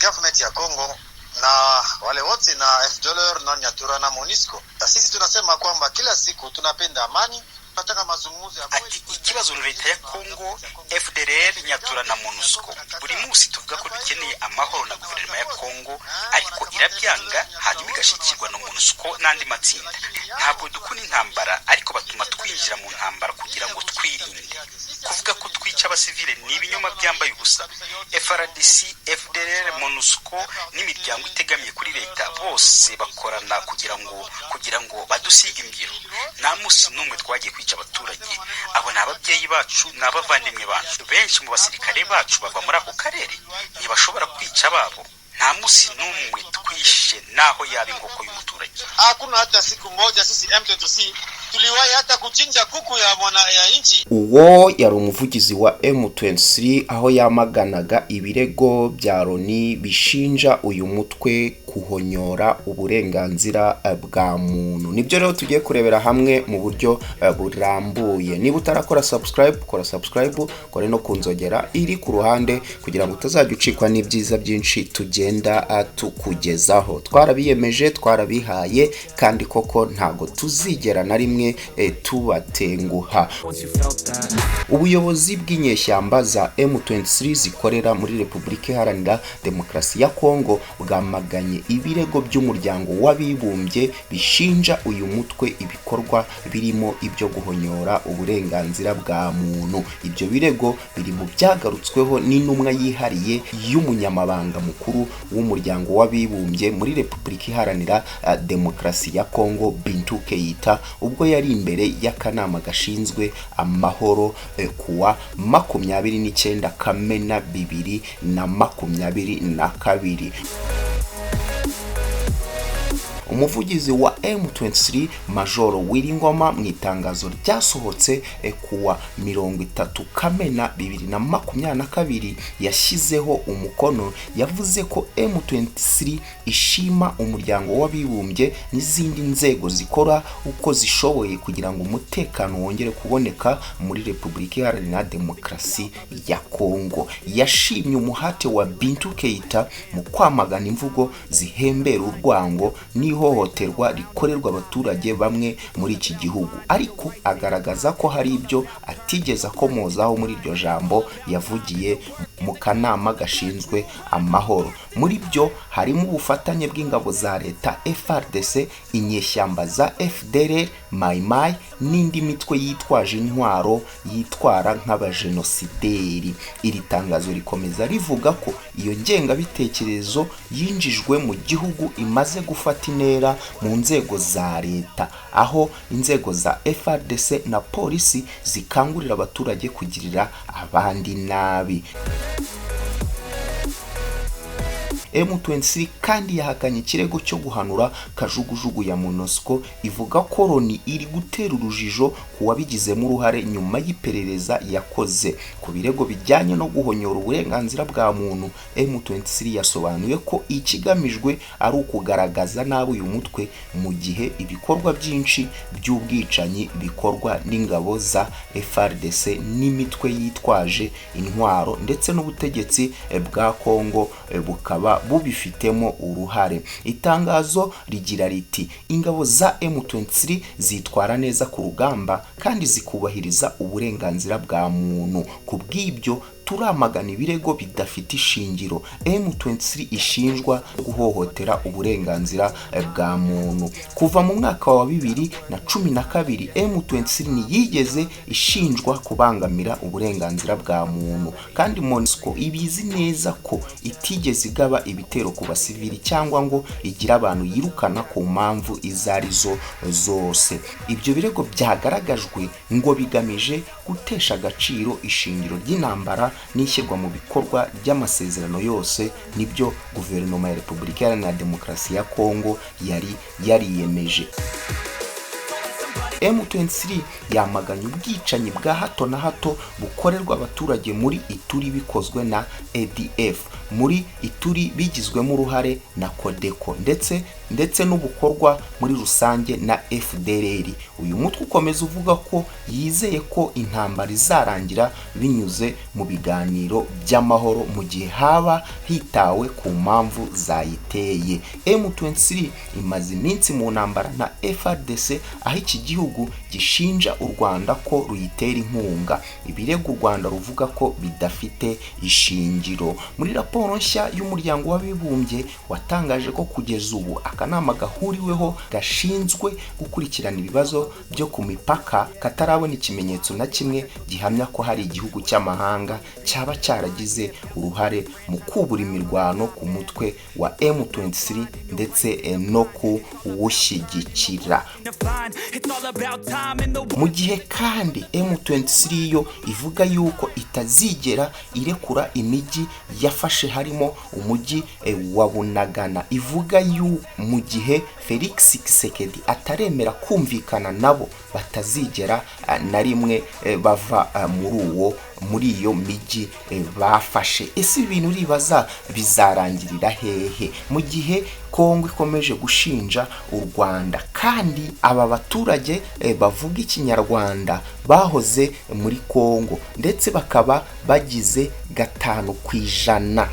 government ya Kongo na wale wote na FDLR na Nyatura na MONUSCO. Sisi tunasema kwamba kila siku tunapenda amani, tunataka mazungumzo ya kweli. Ikibazo leta ya Kongo, FDLR, Nyatura na MONUSCO buri munsi tuvuga ko dukeneye amahoro na guverinoma ya Kongo, ariko irabyanga hanyuma igashikirwa na MONUSCO n'andi matsinda. Ntabwo dukuna intambara, ariko batuma twinjira mu ntambara kugira ngo twirinde. Kuvuga ko twica abasivile ni ibinyoma byambaye ubusa. FRDC, FDLR, MONUSCO n'imiryango itegamiye kuri leta bose bakorana kugira ngo badusiga imbyiro. Nta musi n'umwe twagiye kwica abaturage. Abo ni ababyeyi bacu n'abavandimwe bacu. Benshi mu basirikare bacu bava muri ako karere, ntibashobora kwica ababo. Nta musi n'umwe twishe naho yaba inkoko y'umuturage. Hakuna hata siku moja sisi M23 tuliwahi hata kuchinja kuku ya mwana ya inchi. Uwo yari umuvugizi wa M23 aho yamaganaga ibirego bya Loni bishinja uyu mutwe kuhonyora uburenganzira bwa muntu. Nibyo rero tugiye kurebera hamwe mu buryo burambuye. Niba utarakora subscribe, kora subscribe, kore no kunzogera iri ku ruhande kugira ngo utazajya ucikwa n'ibyiza byinshi tugenda tukugezaho. Twarabiyemeje, twarabihaye, kandi koko ntago tuzigera na rimwe tubatenguha. Ubuyobozi bw'inyeshyamba za M23 zikorera muri Repubulika Iharanira Demokarasi ya Kongo bwamaganye ibirego by'umuryango w'abibumbye bishinja uyu mutwe ibikorwa birimo ibyo guhonyora uburenganzira bwa muntu. Ibyo birego biri mu byagarutsweho n'intumwa yihariye y'umunyamabanga mukuru w'umuryango w'abibumbye muri Repubulika Iharanira Demokarasi ya Kongo, Bintou Keita, ubwo yari imbere y'akanama gashinzwe amahoro kuwa 29 Kamena 2022. Umuvugizi wa M23 Major Wiringoma mu itangazo ryasohotse kuwa 30 Kamena 2022 yashyizeho umukono, yavuze ko M23 ishima umuryango w'abibumbye n'izindi nzego zikora uko zishoboye kugira ngo umutekano wongere kuboneka muri Repubulika Iharanira Demokarasi ya Kongo. Yashimye umuhate wa Bintou Keita mu kwamagana imvugo zihembera urwango n'ihohoterwa rikorerwa abaturage bamwe muri iki gihugu, ariko agaragaza ko hari ibyo atigeze akomozaho muri iryo jambo yavugiye mu kanama gashinzwe amahoro. Muri byo harimo ubufatanye bw'ingabo za leta FARDC, inyeshyamba za FDLR, Mai Mai n'indi mitwe yitwaje intwaro yitwara nk'abajenosideri. Iri tangazo rikomeza rivuga ko iyo ngengabitekerezo yinjijwe mu gihugu imaze gufata intera mu nzego za leta, aho inzego za FARDC na polisi zikangurira abaturage kugirira abandi nabi. M23 kandi yahakanye ikirego cyo guhanura kajugujugu ya MONUSCO, ivuga ko Loni iri gutera urujijo kuwabigizemo uruhare nyuma y'iperereza yakoze ku birego bijyanye no guhonyora uburenganzira bwa muntu. M23 yasobanuye ko ikigamijwe ari ukugaragaza nabi uyu mutwe mu gihe ibikorwa byinshi by'ubwicanyi bikorwa n'ingabo za FARDC n'imitwe yitwaje intwaro ndetse n'ubutegetsi bwa Kongo bukaba bubifitemo uruhare. Itangazo rigira riti ingabo za M23 zitwara neza ku rugamba kandi zikubahiriza uburenganzira bwa muntu. Kubw'ibyo turamagana ibirego bidafite ishingiro M23 ishinjwa guhohotera uburenganzira bwa muntu. Kuva mu mwaka wa 2012 M23 ntiyigeze ishinjwa kubangamira uburenganzira bwa muntu, kandi MONUSCO ibizi neza ko itigeze igaba ibitero ku basivili cyangwa ngo igira abantu yirukana ku mpamvu izarizo zose. Ibyo birego byagaragajwe ngo bigamije gutesha agaciro ishingiro ry'intambara n'ishyirwa mu bikorwa ry'amasezerano yose nibyo guverinoma ya Repubulika Iharanira Demokarasi ya Kongo yari yariyemeje. M23 yamaganye ubwicanyi bwa hato na hato bukorerwa abaturage muri Ituri bikozwe na ADF, muri Ituri bigizwemo uruhare na Codeco ndetse ndetse n'ubukorwa muri rusange na FDLR. Uyu mutwe ukomeza uvuga ko yizeye ko intambara izarangira binyuze mu biganiro by'amahoro mu gihe haba hitawe ku mpamvu zayiteye. M23 imaze iminsi mu ntambara na FARDC, aho iki gihugu gishinja u Rwanda ko ruyitera inkunga, ibirego u Rwanda ruvuga ko bidafite ishingiro. Muri raporo nshya y'umuryango w'abibumbye watangaje ko kugeza ubu akanama gahuriweho gashinzwe gukurikirana ibibazo byo ku mipaka katarabona ikimenyetso na kimwe gihamya ko hari igihugu cy'amahanga cyaba cyaragize uruhare mu kubura imirwano ku mutwe wa M23 ndetse no kuwushyigikira. Mu gihe kandi M23 yo ivuga yuko itazigera irekura imijyi yafashe harimo umujyi wa Bunagana, ivuga yu mu gihe Felix Tshisekedi ataremera kumvikana nabo batazigera na rimwe bava muri iyo miji bafashe. Ese ibintu uribaza bizarangirira hehe mu gihe Kongo ikomeje gushinja u Rwanda kandi aba baturage bavuga ikinyarwanda bahoze muri Kongo ndetse bakaba bagize 5%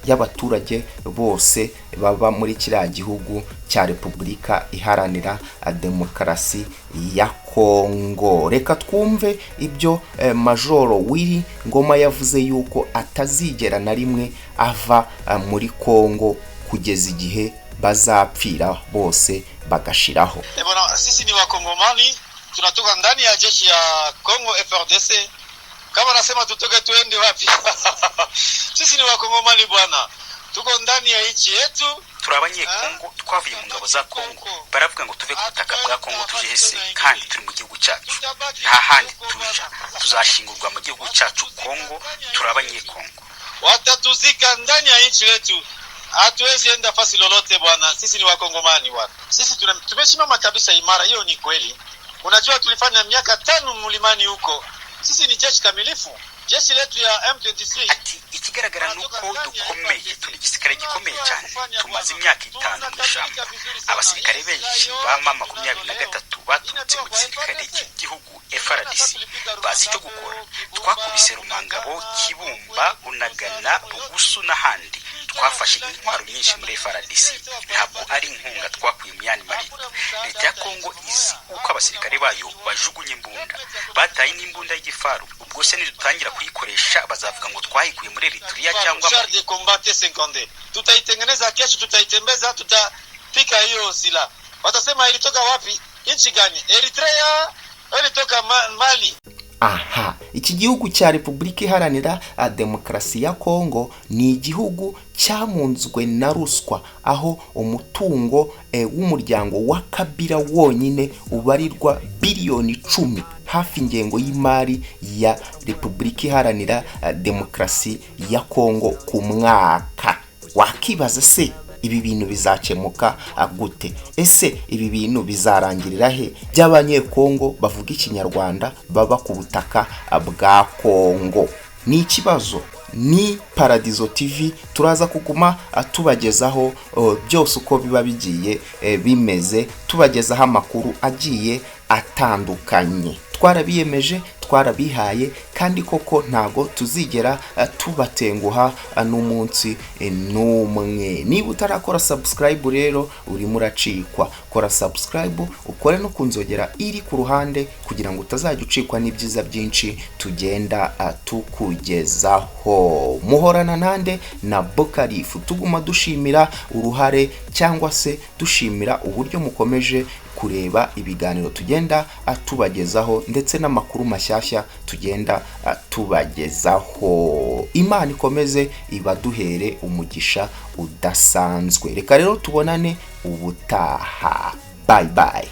y'abaturage bose baba muri kiriya gihugu cya Repubulika Iharanira Demokarasi ya Kongo. Reka twumve ibyo Majoro Willy Ngoma yavuze yuko atazigera na rimwe ava muri Kongo kugeza igihe bazapfira bose bagashiraho. Bwana, sisi ni Wakongomani, tunatoka ndani ya jeshi ya Kongo FARDC. Kama nasema tutoke tuende wapi? Sisi ni Wakongomani bwana, tuko ndani ya nchi yetu. Turi abanyekongo twavuye mu ngabo za Kongo, baravuga ngo tuve ku butaka bwa Kongo tuje hese kandi turi mu gihugu cyacu, nta handi tuja, tuzashingurwa mu gihugu cyacu Kongo. Turi abanyekongo, watatuzika ndani ya nchi yetu, hatuwezi enda fasi lolote bwana. Sisi ni Wakongomani bwana, sisi tumesimama kabisa imara. Hiyo ni kweli. Unajua tulifanya miaka 5 mlimani huko. Sisi ni jeshi kamilifu, jeshi letu ya M23. Ati ikigaragara nuko dukomeye, turi gisirikare gikomeye cyane, tumaze imyaka 5 mu shamba. Abasirikare benshi ba mama 23 baturutse mu gisirikare cy'igihugu FARDC bazi icyo gukora. Twakubise Rumangabo, Kibumba, Bunagana, Bugusu n'ahandi. Twafashe intwaro nyinshi muri FARDC, ntabwo ari inkunga twakuye mu yani mari. Leta ya Kongo izi uko abasirikare bayo bajugunye imbunda, bataye n'imbunda y'igifaru. Ubwo se nidutangira kuyikoresha bazavuga ngo twayikuye muri Eritrea cyangwa de combattre 50. Tutaitengeneza kesho, tutaitembeza, tutapika hiyo sila. Watasema ilitoka wapi? Nchi gani? Eritrea, ilitoka Mali. Aha, iki gihugu cya Repubulika Iharanira Demokarasi ya Kongo ni igihugu cyamunzwe na ruswa, aho umutungo w'umuryango wa Kabila wonyine ubarirwa biliyoni 10, hafi ingengo y'imari ya Repubulika Iharanira Demokarasi ya Kongo ku mwaka. Wakibaza se ibi bintu bizakemuka gute? Ese ibi bintu bizarangirira he by'abanyekongo bavuga ikinyarwanda baba ku butaka bwa Kongo? Ni ikibazo. Ni Paradizo TV, turaza kuguma tubagezaho byose uko biba bigiye bimeze, tubagezaho amakuru agiye atandukanye. Twarabiyemeje, twarabihaye, kandi koko ntago tuzigera tubatenguha n'umunsi n'umwe. Niba utarakora subscribe rero urimo uracikwa, kora subscribe, ukore no kunzogera iri ku ruhande kugira ngo utazajya ucikwa n'ibyiza byinshi tugenda tukugezaho. Muhorana nande na Bokarifu, tuguma dushimira uruhare cyangwa se dushimira uburyo mukomeje kureba ibiganiro tugenda tubagezaho ndetse n'amakuru mashyashya tugenda tubagezaho. Imana ikomeze ibaduhere umugisha udasanzwe. Reka rero tubonane ubutaha. Bye bye.